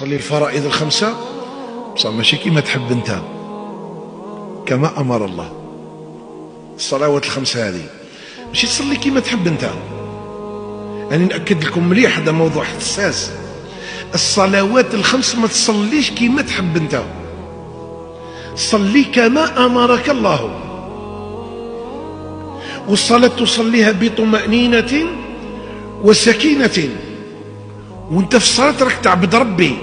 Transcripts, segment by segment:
صلي الفرائض الخمسة بصح ماشي كيما تحب انت، كما امر الله. الصلوات الخمسة هذه ماشي تصلي كيما تحب انت. يعني نأكد لكم مليح، هذا موضوع حساس. الصلوات الخمس ما تصليش كيما تحب انت، صلي كما امرك الله. والصلاة تصليها بطمأنينة وسكينة، وانت في الصلاة راك تعبد ربي.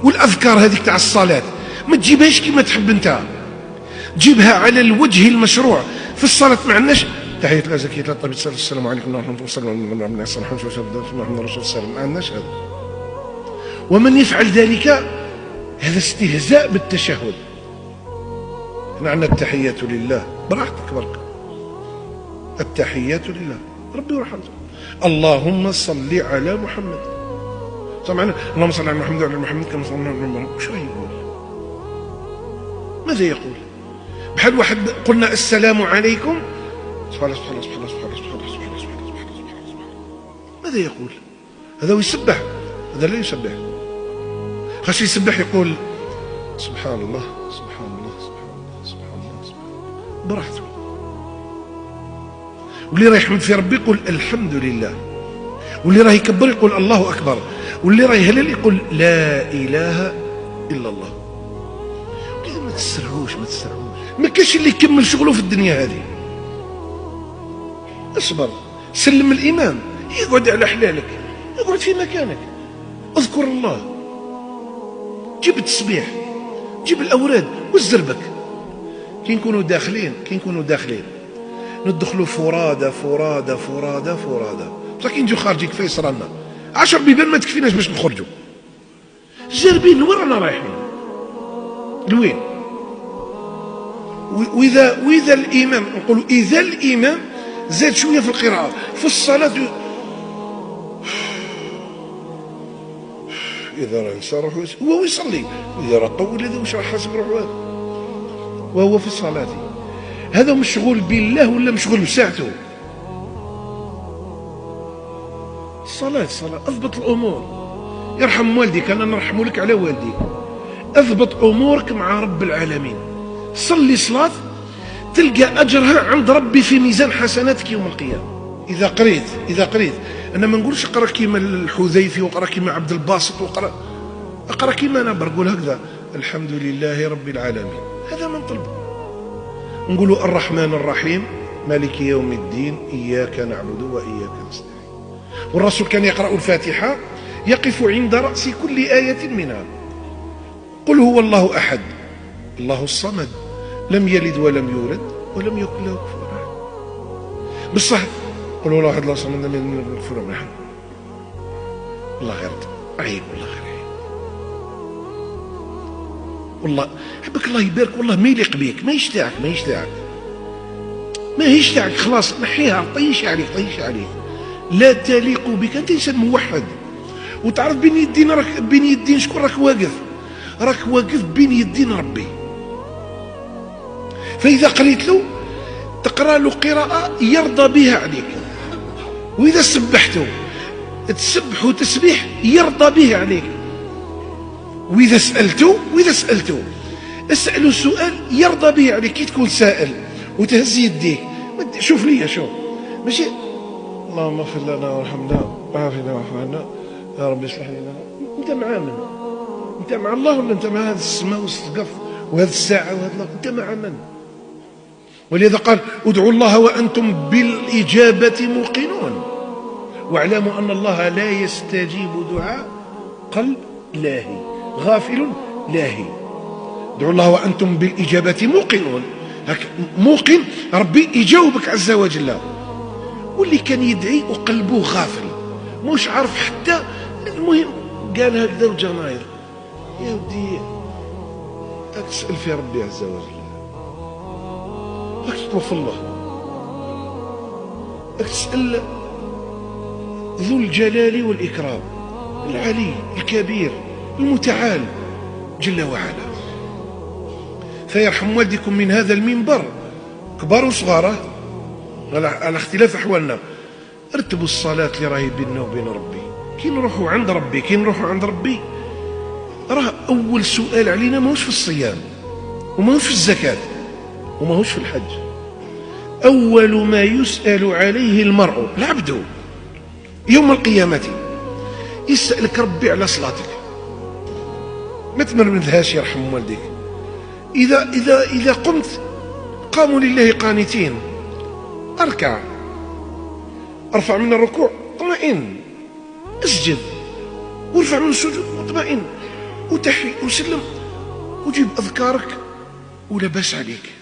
والاذكار هذيك تاع الصلاة ما تجيبهاش كيما تحب انت، تجيبها على الوجه المشروع. في الصلاة ما عندناش تحية الأزكية الطيبة السلام عليكم ورحمة الله وبركاته ما عندناش هذا. ومن يفعل ذلك هذا استهزاء بالتشهد. احنا عندنا التحيات لله، براحتك برك، التحيات لله ربي ورحمته. اللهم صل على محمد، سمعنا اللهم صل على محمد وعلى محمد كما صلى الله عليه وسلم. وش راه يقول؟ ماذا يقول؟ بحال واحد قلنا السلام عليكم، سبحان الله سبحان الله سبحان الله سبحان الله سبحان الله سبحان الله سبحان الله سبحان الله. ماذا يقول؟ هذا يسبح، هذا لا يسبح. خاص يسبح يقول سبحان الله سبحان الله سبحان الله سبحان الله سبحان الله براحته. واللي راه يحمد في ربي يقول الحمد لله، واللي راه يكبر يقول الله اكبر، واللي راه يهلل يقول لا اله الا الله. كذا ما تسرعوش، ما تسرعوش. ما كاش اللي يكمل شغله في الدنيا هذه. اصبر، سلم الامام، يقعد على حلالك، اقعد في مكانك، اذكر الله، جيب التسبيح، جيب الاوراد والزربك. كي نكونوا داخلين ندخلوا فرادى فرادى فرادى فرادى، بصح كي نجيو خارجين كفايه صرالنا 10 بيبان ما تكفيناش باش نخرجوا. جاربين لوين رانا رايحين؟ لوين؟ واذا الامام، نقولوا اذا الامام زاد شويه في القراءه في الصلاه، اذا راه انسان روحو هو يصلي، واذا راه طول هذا واش راه حاسب روحو هذا وهو في الصلاه. هذا مشغول بالله ولا مشغول بساعته؟ الصلاة اضبط الامور. يرحم والديك، انا نرحم لك على والديك. اضبط امورك مع رب العالمين، صلي صلاة تلقى اجرها عند ربي في ميزان حسناتك يوم القيامة. اذا قريت انا ما نقولش اقرا كيما الحذيفي واقرا كيما عبد الباسط اقرا كيما انا بقول هكذا الحمد لله رب العالمين. هذا ما نطلبه. نقولوا الرحمن الرحيم مالك يوم الدين اياك نعبد واياك نستعين. والرسول كان يقرأ الفاتحة يقف عند رأس كل آية منها. قل هو الله أحد الله الصمد لم يلد ولم يولد ولم يكن له كفوا أحد. بصح قل هو الله أحد الله الصمد لم يلد ولم يولد كفوا أحد. والله غير عيب، والله غير عيب، والله حبك الله يبارك. والله ما يليق بيك، ما يشتاعك خلاص نحيها، طيش عليك. لا تليق بك، انت انسان موحد وتعرف بين يدين شكون راك واقف بين يدين ربي. فاذا قريت له تقرا له قراءه يرضى بها عليك، واذا سبحته تسبح تسبيح يرضى به عليك، واذا سالته اساله سؤال يرضى به عليك. كي تكون سائل وتهز يديك، شوف ليا، شوف ماشي اللهم اغفر لنا وارحمنا وعافنا واعف عنا يا رب اصلح لنا. انت مع من؟ انت مع الله ولا انت مع هذا السماء والسقف وهذه الساعه وهذا؟ انت مع من؟ ولذا قال ادعوا الله وانتم بالاجابه موقنون واعلموا ان الله لا يستجيب دعاء قلب لاهي غافل لاهي. ادعوا الله وانتم بالاجابه موقنون، موقن ربي يجاوبك عز وجل. واللي كان يدعي وقلبه غافل مش عارف حتى المهم قال هكذا الجماهير، يا ودي راك تسأل في ربي عز وجل، راك تطلب في الله، راك تسأل ذو الجلال والإكرام العلي الكبير المتعال جل وعلا. فيرحم والدكم من هذا المنبر كبار وصغار على اختلاف احوالنا. رتبوا الصلاة اللي راهي بيننا وبين ربي. كي نروحوا عند ربي راه أول سؤال علينا ماهوش في الصيام وماهوش في الزكاة وماهوش في الحج. أول ما يسأل عليه المرء العبد يوم القيامة يسألك ربي على صلاتك. ما تمرمذهاش يرحم والديك. إذا قمت قاموا لله قانتين، أركع، أرفع من الركوع اطمئن، اسجد وارفع من السجود واطمئن وتحي وسلم وجيب أذكارك ولا بأس عليك.